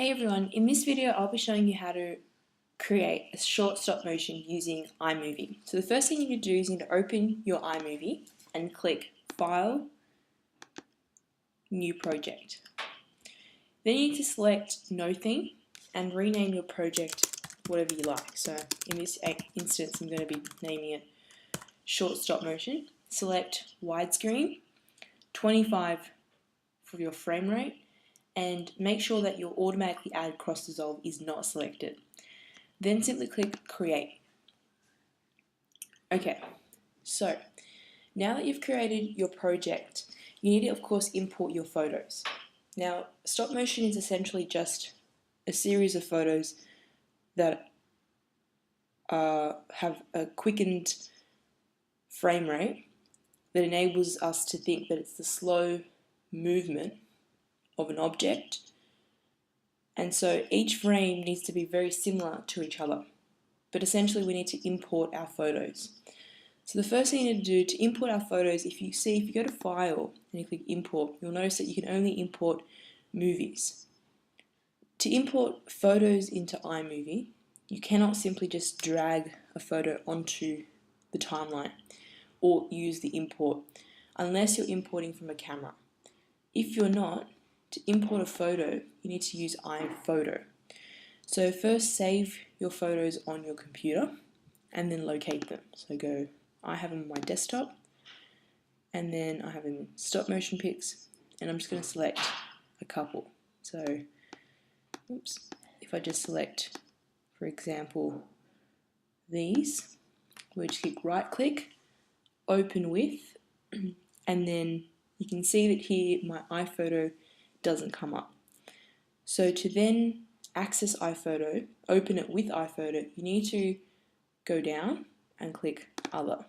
Hey everyone, in this video I'll be showing you how to create a short stop motion using iMovie. So the first thing you need to do is you need to open your iMovie and click File, New Project. Then you need to select No Theme and rename your project whatever you like. So in this instance I'm going to be naming it Short Stop Motion. Select Widescreen, 25 for your frame rate, and make sure that your automatically add cross dissolve is not selected. Then simply click Create. Okay, so now that you've created your project, you need to of course import your photos. Now stop motion is essentially just a series of photos that have a quickened frame rate that enables us to think that it's the slow movement of an object, and so each frame needs to be very similar to each other, but essentially we need to import our photos. So the first thing you need to do to import our photos, if you go to File and you click Import, you'll notice that you can only import movies. To import photos into iMovie, you cannot simply just drag a photo onto the timeline or use the import unless you're importing from a camera. If you're not, to import a photo, you need to use iPhoto. So first save your photos on your computer and then locate them. So I have them on my desktop, and then I have them in stop motion pics, and I'm just going to select a couple. So, if I just select, for example, these, we just click right click, open with, and then you can see that here my iPhoto doesn't come up. So to then access iPhoto, open it with iPhoto, you need to go down and click Other.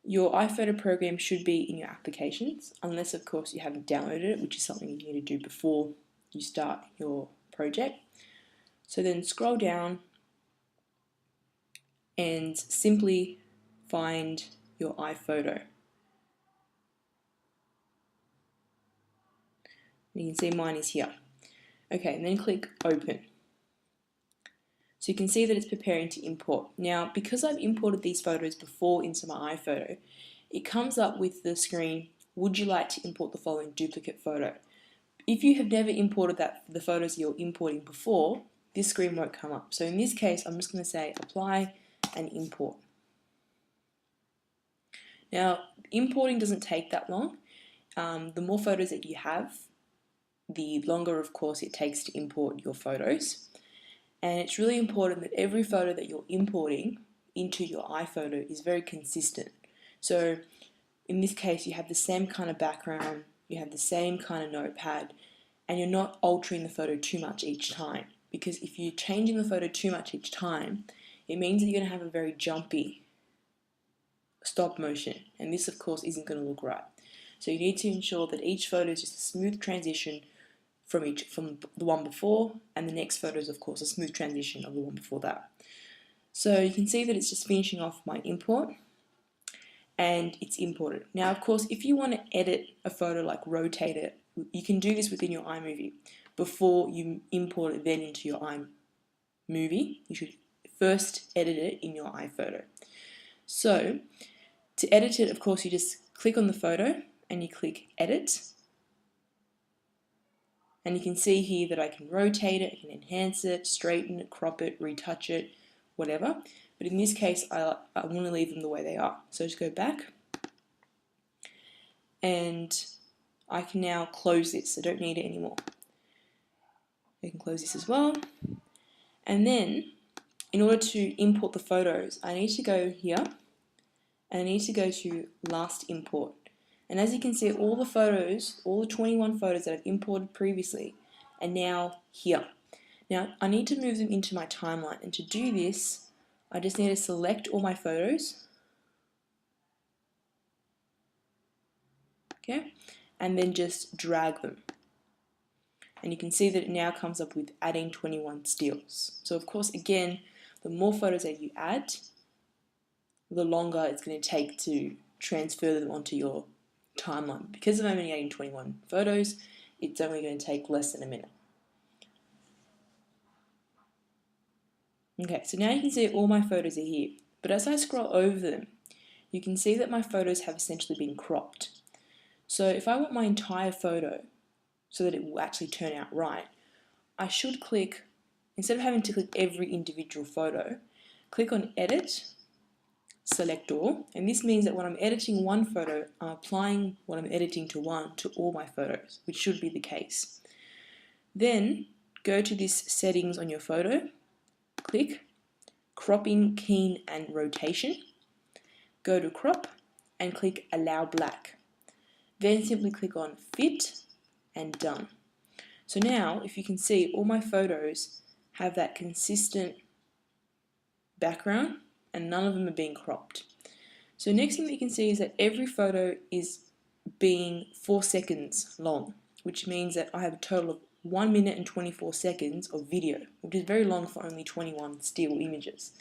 Your iPhoto program should be in your applications, unless of course you haven't downloaded it, which is something you need to do before you start your project. So then scroll down and simply find your iPhoto. You can see mine is here. Okay, and then click Open. So you can see that it's preparing to import. Now, because I've imported these photos before into my iPhoto, it comes up with the screen, would you like to import the following duplicate photo? If you have never imported the photos you're importing before, this screen won't come up. So in this case, I'm just going to say Apply and Import. Now, importing doesn't take that long. The more photos that you have, the longer, of course, it takes to import your photos. And it's really important that every photo that you're importing into your iPhoto is very consistent. So in this case, you have the same kind of background, you have the same kind of notepad, and you're not altering the photo too much each time. Because if you're changing the photo too much each time, it means that you're going to have a very jumpy stop motion, and this of course isn't going to look right. So you need to ensure that each photo is just a smooth transition from the one before, and the next photo is of course a smooth transition of the one before that. So you can see that it's just finishing off my import, and it's imported. Now of course, if you want to edit a photo, like rotate it, you can do this within your iMovie. Before you import it then into your iMovie, you should first edit it in your iPhoto. So to edit it, of course, you just click on the photo and you click Edit. And you can see here that I can rotate it, I can enhance it, straighten it, crop it, retouch it, whatever. But in this case, I want to leave them the way they are. So just go back. And I can now close this. I don't need it anymore. I can close this as well. And then, in order to import the photos, I need to go here, and I need to go to Last Import. And as you can see, all the photos, all the 21 photos that I've imported previously are now here. Now, I need to move them into my timeline, and to do this, I just need to select all my photos, okay, and then just drag them. And you can see that it now comes up with adding 21 stills. So of course, again, the more photos that you add, the longer it's going to take to transfer them onto your timeline. Because I'm only adding 21 photos, it's only going to take less than a minute. Okay, so now you can see all my photos are here, but as I scroll over them, you can see that my photos have essentially been cropped. So if I want my entire photo so that it will actually turn out right, I should click, instead of having to click every individual photo, click on Edit, Select All, and this means that when I'm editing one photo, I'm applying what I'm editing to all my photos, which should be the case. Then go to this settings on your photo, click Cropping, Keen and Rotation, go to Crop and click Allow Black. Then simply click on Fit and Done. So now, if you can see, all my photos have that consistent background and none of them are being cropped. So next thing that you can see is that every photo is being 4 seconds long, which means that I have a total of 1 minute and 24 seconds of video, which is very long for only 21 still images.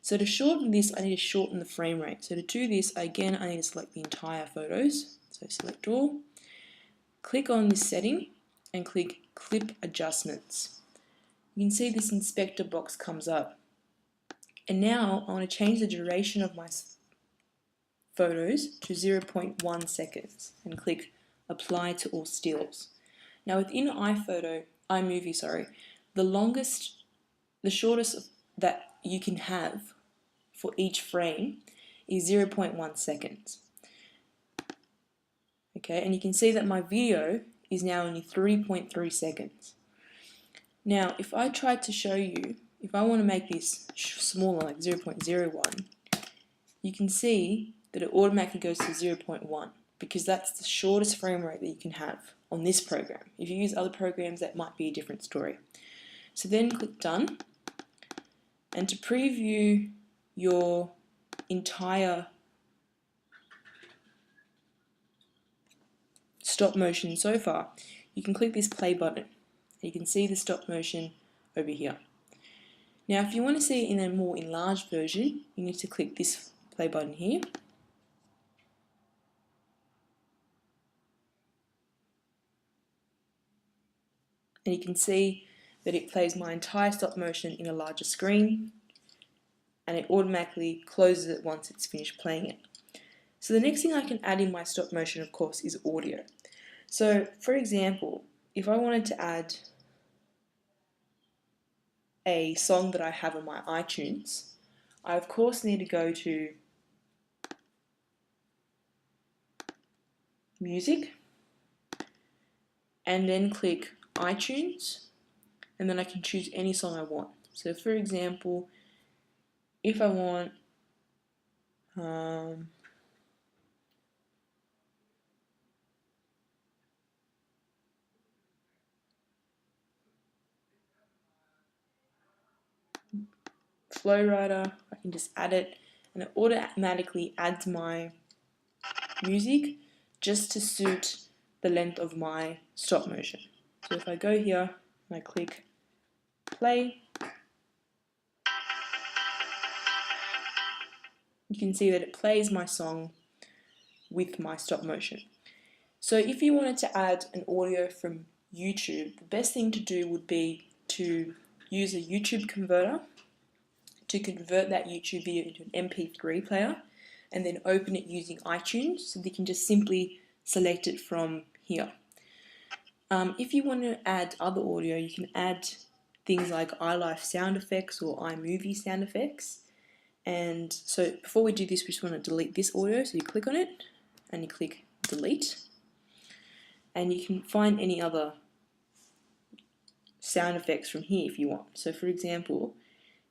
So to shorten this, I need to shorten the frame rate. So to do this, again, I need to select the entire photos. So select all, click on this setting and click Clip Adjustments. You can see this inspector box comes up. And now I want to change the duration of my photos to 0.1 seconds and click Apply to all stills. Now within iMovie, the shortest that you can have for each frame is 0.1 seconds. Okay, and you can see that my video is now only 3.3 seconds. Now, if I tried to show you, if I want to make this smaller, like 0.01, you can see that it automatically goes to 0.1 because that's the shortest frame rate that you can have on this program. If you use other programs, that might be a different story. So then click Done, and to preview your entire stop motion so far, you can click this play button. You can see the stop motion over here. Now if you want to see it in a more enlarged version, you need to click this play button here. And you can see that it plays my entire stop motion in a larger screen, and it automatically closes it once it's finished playing it. So the next thing I can add in my stop motion, of course, is audio. So for example, if I wanted to add a song that I have on my iTunes, I of course need to go to Music and then click iTunes, and then I can choose any song I want. So for example, if I want Flow Rider, I can just add it and it automatically adds my music just to suit the length of my stop motion. So if I go here and I click play, you can see that it plays my song with my stop motion. So if you wanted to add an audio from YouTube, the best thing to do would be to use a YouTube converter to convert that YouTube video into an MP3 player and then open it using iTunes, so that you can just simply select it from here. If you want to add other audio, you can add things like iLife sound effects or iMovie sound effects. And so before we do this, we just want to delete this audio, so you click on it and you click delete, and you can find any other sound effects from here if you want. So for example,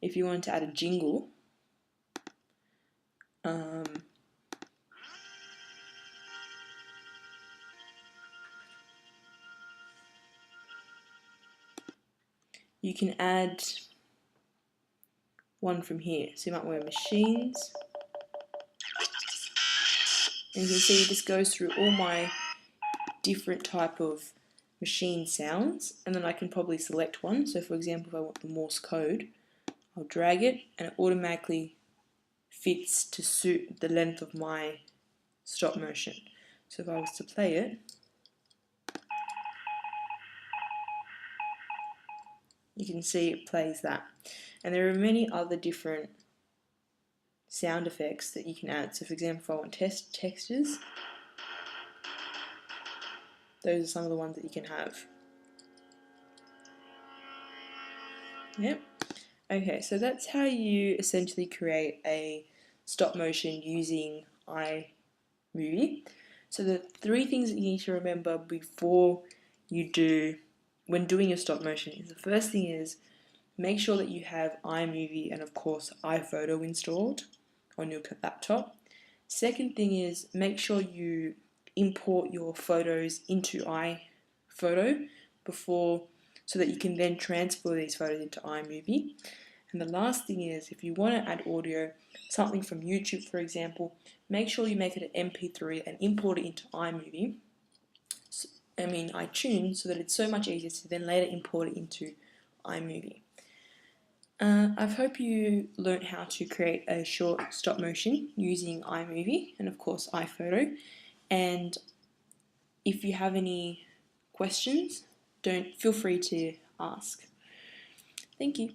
if you wanted to add a jingle, you can add one from here. So you might want machines, and you can see this goes through all my different type of machine sounds, and then I can probably select one. So for example, if I want the Morse code, I'll drag it and it automatically fits to suit the length of my stop motion. So if I was to play it, you can see it plays that. And there are many other different sound effects that you can add. So for example, if I want textures, those are some of the ones that you can have. Yep. Okay, so that's how you essentially create a stop motion using iMovie. So the 3 things that you need to remember before you do, when doing your stop motion, is the first thing is make sure that you have iMovie and of course iPhoto installed on your laptop. Second thing is make sure you import your photos into iPhoto before, so that you can then transfer these photos into iMovie. And the last thing is, if you want to add audio, something from YouTube for example, make sure you make it an MP3 and import it into iMovie, iTunes, so that it's so much easier to then later import it into iMovie. I hope you learnt how to create a short stop motion using iMovie and of course iPhoto. And if you have any questions, feel free to ask. Thank you.